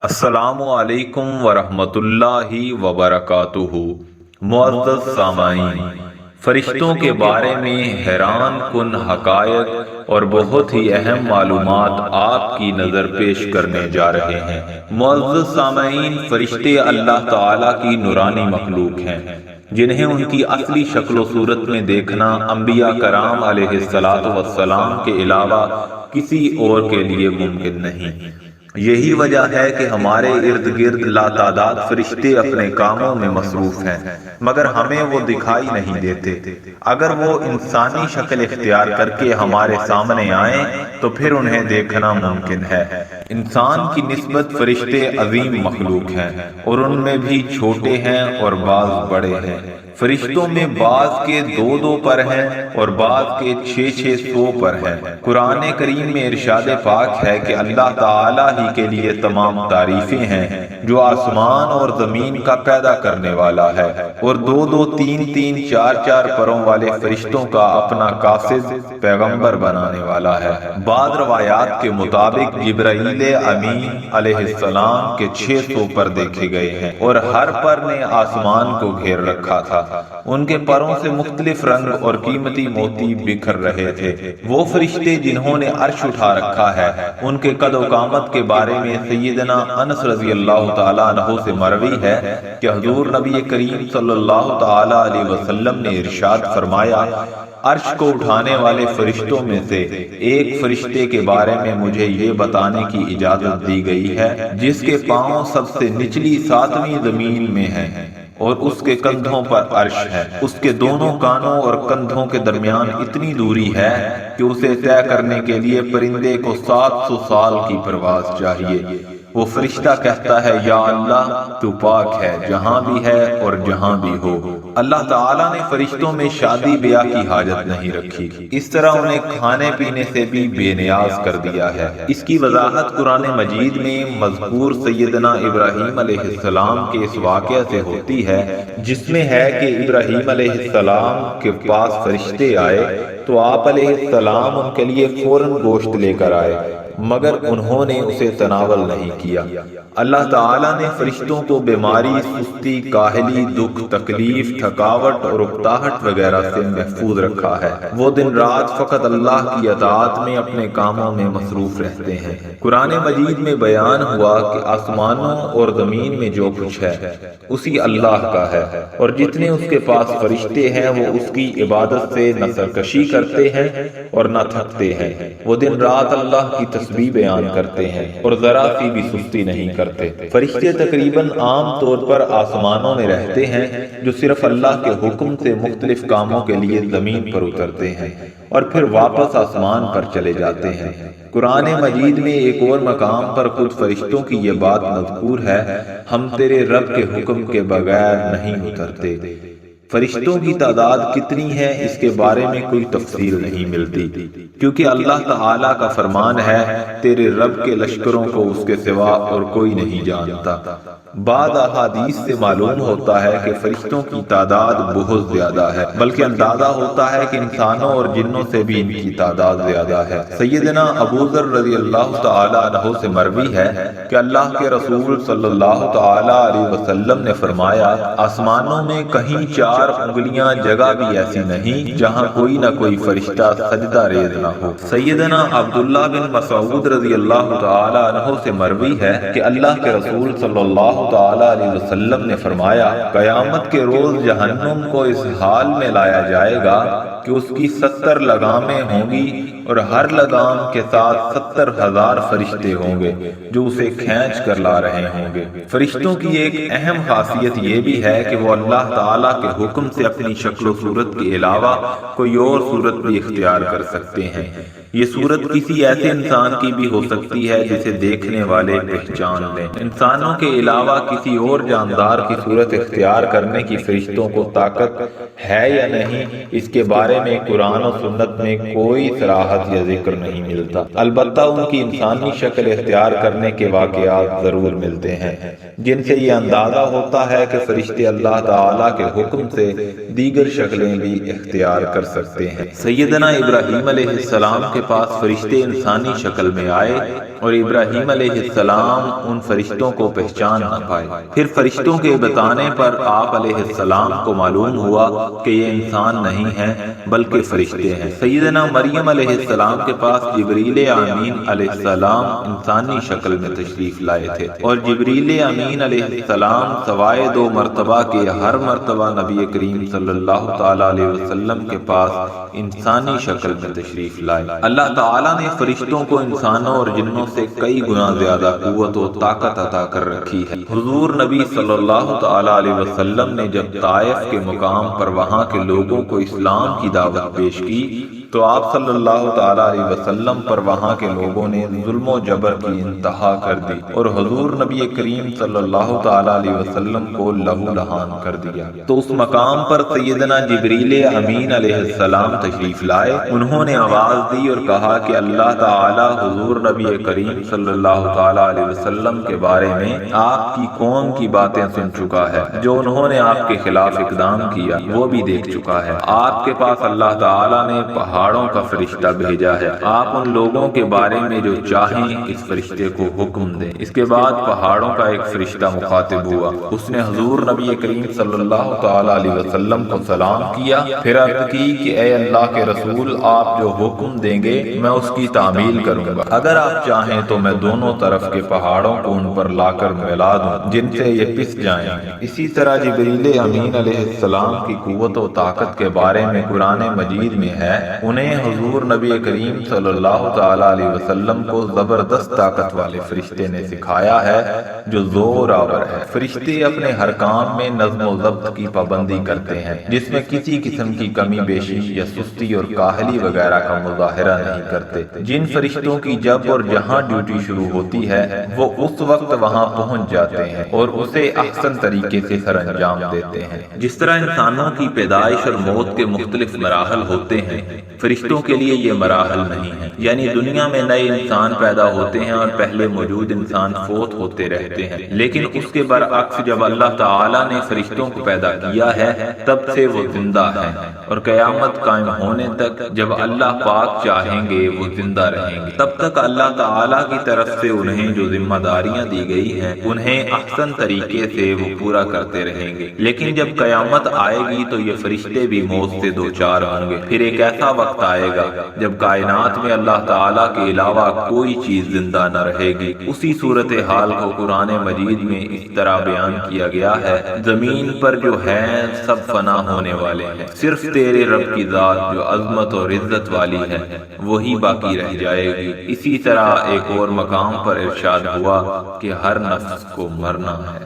السلام علیکم ورحمۃ اللہ وبرکاتہ۔ معزز سامعین، فرشتوں کے بارے میں حیران کن حقائق اور بہت ہی اہم معلومات آپ کی نظر پیش کرنے جا رہے ہیں۔ معزز سامعین، فرشتے اللہ تعالیٰ کی نورانی مخلوق ہیں جنہیں ان کی اصلی شکل و صورت میں دیکھنا انبیاء کرام علیہ السلام کے علاوہ کسی اور کے لیے ممکن نہیں۔ یہی وجہ ہے کہ ہمارے ارد گرد لاتعداد فرشتے اپنے کاموں میں مصروف ہیں، مگر ہمیں وہ دکھائی نہیں دیتے۔ اگر وہ انسانی شکل اختیار کر کے ہمارے سامنے آئیں تو پھر انہیں دیکھنا ممکن ہے۔ انسان کی نسبت فرشتے عظیم مخلوق ہیں اور ان میں بھی چھوٹے ہیں اور بعض بڑے ہیں۔ فرشتوں میں بعض کے 2 پر ہیں اور بعض کے 600 پر ہیں۔ قرآن کریم میں ارشاد پاک ہے کہ اللہ تعالیٰ ہی کے لیے تمام تعریفیں ہیں جو آسمان اور زمین کا پیدا کرنے والا ہے، اور 2 3 4 پروں والے فرشتوں کا اپنا قاصد پیغمبر بنانے والا ہے۔ بعض روایات کے مطابق جبرائیل امین علیہ السلام کے 600 پر دیکھے گئے ہیں اور ہر پر نے آسمان کو گھیر رکھا تھا۔ ان کے پروں سے مختلف رنگ اور قیمتی موتی بکھر رہے تھے۔ وہ فرشتے جنہوں نے عرش اٹھا رکھا ہے، ان کے قد و قامت کے بارے میں سیدنا انس رضی اللہ تعالیٰ عنہ سے مروی ہے کہ حضور نبی کریم صلی اللہ تعالیٰ علیہ وسلم نے ارشاد فرمایا، عرش کو اٹھانے والے فرشتوں میں سے ایک فرشتے کے بارے میں مجھے یہ بتانے کی اجازت دی گئی ہے جس کے پاؤں سب سے نچلی 7ویں زمین میں ہیں اور اس کے کندھوں پر عرش ہے۔ اس کے دونوں کانوں اور کندھوں کے درمیان اتنی دوری ہے کہ اسے طے کرنے کے لیے پرندے کو 700 سال کی پرواز چاہیے۔ وہ فرشتہ کہتا ہے، یا اللہ تو پاک ہے جہاں بھی ہے اور جہاں بھی ہو۔ اللہ تعالیٰ نے فرشتوں میں شادی بیاہ کی حاجت نہیں رکھی، اس طرح انہیں کھانے پینے سے بھی بے نیاز کر دیا ہے۔ اس کی وضاحت قرآن مجید میں مذکور سیدنا ابراہیم علیہ السلام کے اس واقعہ سے ہوتی ہے جس میں ہے کہ ابراہیم علیہ السلام کے پاس فرشتے آئے تو آپ علیہ السلام ان کے لیے فوراً گوشت لے کر آئے، مگر انہوں نے اسے تناول نہیں کیا۔ اللہ تعالیٰ نے فرشتوں کو بیماری، سستی، کاہلی، دکھ، تکلیف، تھکاوٹ اور اکتاہٹ وغیرہ سے محفوظ رکھا ہے۔ وہ دن رات فقط اللہ کی اطاعت میں اپنے کاموں میں مصروف رہتے ہیں۔ قرآن مجید میں بیان ہوا کہ آسمانوں اور زمین میں جو کچھ ہے اسی اللہ کا ہے، اور جتنے اس کے پاس فرشتے ہیں وہ اس کی عبادت سے نہ سرکشی کرتے ہیں اور نہ تھکتے ہیں۔ وہ دن رات اللہ کی تسبیح بیان کرتے ہیں اور ذرا سی بھی سستی نہیں کرتے۔ فرشتے تقریباً عام طور پر آسمانوں میں رہتے ہیں جو صرف اللہ کے حکم سے مختلف کاموں کے لیے زمین پر اترتے ہیں اور پھر واپس آسمان پر چلے جاتے ہیں۔ قرآن مجید میں ایک اور مقام پر خود فرشتوں کی یہ بات مذکور ہے، ہم تیرے رب کے حکم کے بغیر نہیں اترتے۔ فرشتوں کی تعداد کتنی ہے اس کے بارے میں کوئی تفصیل نہیں ملتی، کیونکہ اللہ تعالیٰ کا فرمان ہے، تیرے رب کے لشکروں کو اس کے سوا اور کوئی نہیں جانتا۔ بعض احادیث سے معلوم ہوتا ہے کہ فرشتوں کی تعداد بہت زیادہ ہے، بلکہ اندازہ ہوتا ہے کہ انسانوں اور جنوں سے بھی ان کی تعداد زیادہ ہے۔ سیدنا ابو ذر رضی اللہ تعالیٰ عنہ سے مروی ہے کہ اللہ کے رسول صلی اللہ تعالیٰ علیہ وسلم نے فرمایا، آسمانوں میں کہیں 4 انگلیاں جگہ بھی ایسی نہیں جہاں کوئی نہ کوئی فرشتہ سجدہ ریز نہ ہو۔ سیدنا عبداللہ بن مسعود رضی اللہ تعالیٰ عنہ سے مروی ہے کہ اللہ کے رسول صلی اللہ تعالیٰ علیہ وسلم نے فرمایا، قیامت کے روز جہنم کو اس حال میں لایا جائے گا کہ اس کی 70 لگامیں ہوں گی اور ہر لگام کے ساتھ 70,000 فرشتے ہوں گے جو اسے کھینچ کر لا رہے ہوں گے۔ فرشتوں کی ایک اہم خاصیت یہ بھی ہے کہ وہ اللہ تعالیٰ کے حکم سے اپنی شکل و صورت کے علاوہ کوئی اور صورت بھی اختیار کر سکتے ہیں۔ یہ صورت کسی ایسے انسان کی بھی ہو سکتی ہے جسے دیکھنے والے پہچان لیں۔ انسانوں کے علاوہ کسی اور جاندار کی صورت اختیار کرنے کی فرشتوں کو طاقت ہے یا نہیں، اس کے بارے میں قرآن و سنت میں کوئی صراحت یا ذکر نہیں ملتا۔ البتہ ان کی انسانی شکل اختیار کرنے کے واقعات ضرور ملتے ہیں جن سے یہ اندازہ ہوتا ہے کہ فرشتے اللہ تعالیٰ کے حکم سے دیگر شکلیں بھی اختیار کر سکتے ہیں۔ سیدنا ابراہیم علیہ السلام کے کے پاس فرشتے انسانی شکل میں آئے اور ابراہیم علیہ السلام ان فرشتوں کو پہچان نہ پائے۔ پھر فرشتوں کے بتانے پر آپ علیہ السلام کو معلوم ہوا کہ یہ انسان نہیں ہیں بلکہ فرشتے ہیں۔ سیدنا مریم علیہ السلام کے پاس جبریل امین علیہ السلام انسانی شکل میں تشریف لائے تھے، اور جبریل امین علیہ السلام سوائے 2 مرتبہ کے ہر مرتبہ نبی کریم صلی اللہ تعالی علیہ وسلم کے پاس انسانی شکل میں تشریف لائے۔ اللہ تعالیٰ نے فرشتوں کو انسانوں اور جنوں سے کئی گنا زیادہ قوت و طاقت عطا کر رکھی ہے۔ حضور نبی صلی اللہ تعالی علیہ وسلم نے جب طائف کے مقام پر وہاں کے لوگوں کو اسلام کی دعوت پیش کی تو آپ صلی اللہ تعالی علیہ وسلم پر وہاں کے لوگوں نے ظلم و جبر کی انتہا کر دی اور حضور نبی کریم صلی اللہ تعالی علیہ وسلم کو لہو لہان کر دیا۔ تو اس مقام پر سیدنا جبریل امین علیہ السلام تشریف لائے۔ انہوں نے آواز دی اور کہا کہ اللہ تعالی حضور نبی کریم صلی اللہ تعالی علیہ وسلم کے بارے میں آپ کی قوم کی باتیں سن چکا ہے، جو انہوں نے آپ کے خلاف اقدام کیا وہ بھی دیکھ چکا ہے۔ آپ کے پاس اللہ تعالی نے پہاڑوں کا فرشتہ بھیجا ہے، آپ ان لوگوں کے بارے میں جو چاہیں اس فرشتے کو حکم دیں۔ اس کے بعد پہاڑوں کا ایک فرشتہ مخاطب ہوا، اس نے حضور نبی کریم صلی اللہ تعالی علیہ وسلم کو سلام کیا، پھر عرض کی کہ اے اللہ کے رسول، آپ جو حکم دیں گے میں اس کی تعمیل کروں گا۔ اگر آپ چاہیں تو میں دونوں طرف کے پہاڑوں کو ان پر لا کر ملا دوں جن سے یہ پس جائیں۔ اسی طرح جبریل امین علیہ السلام کی قوت و طاقت کے بارے میں قرآن مجید میں ہے، انہیں حضور نبی کریم صلی اللہ تعالی علیہ وسلم کو زبردست طاقت والے فرشتے نے سکھایا ہے جو زور آور ہے۔ فرشتے اپنے ہر کام میں نظم و ضبط کی پابندی کرتے ہیں، جس میں کسی قسم کی کمی بیشی یا سستی اور کاہلی وغیرہ کا مظاہرہ نہیں کرتے۔ جن فرشتوں کی جب اور جہاں ڈیوٹی شروع ہوتی ہے وہ اس وقت وہاں پہنچ جاتے ہیں اور اسے احسن طریقے سے سر انجام دیتے ہیں۔ جس طرح انسانوں کی پیدائش اور موت کے مختلف مراحل ہوتے ہیں، فرشتوں کے لیے یہ مراحل نہیں ہیں، یعنی دنیا میں نئے انسان پیدا ہوتے ہیں اور پہلے موجود انسان فوت ہوتے رہتے ہیں، لیکن اس کے برعکس جب اللہ تعالیٰ نے فرشتوں کو پیدا کیا ہے تب سے وہ زندہ ہیں، اور قیامت قائم ہونے تک جب اللہ پاک چاہیں گے وہ زندہ رہیں گے۔ تب تک اللہ تعالیٰ کی طرف سے انہیں جو ذمہ داریاں دی گئی ہیں انہیں احسن طریقے سے وہ پورا کرتے رہیں گے، لیکن جب قیامت آئے گی تو یہ فرشتے بھی موت سے دوچار ہوں گے۔ پھر ایک ایسا وقت آئے گا جب کائنات میں اللہ تعالیٰ کے علاوہ کوئی چیز زندہ نہ رہے گی۔ اسی صورتحال کو قرآن مجید میں اس طرح بیان کیا گیا ہے، زمین پر جو ہیں سب فنا ہونے والے ہیں، صرف تیرے رب کی ذات جو عظمت اور عزت والی ہے وہی باقی رہ جائے گی۔ اسی طرح ایک اور مقام پر ارشاد ہوا کہ ہر نفس کو مرنا ہے۔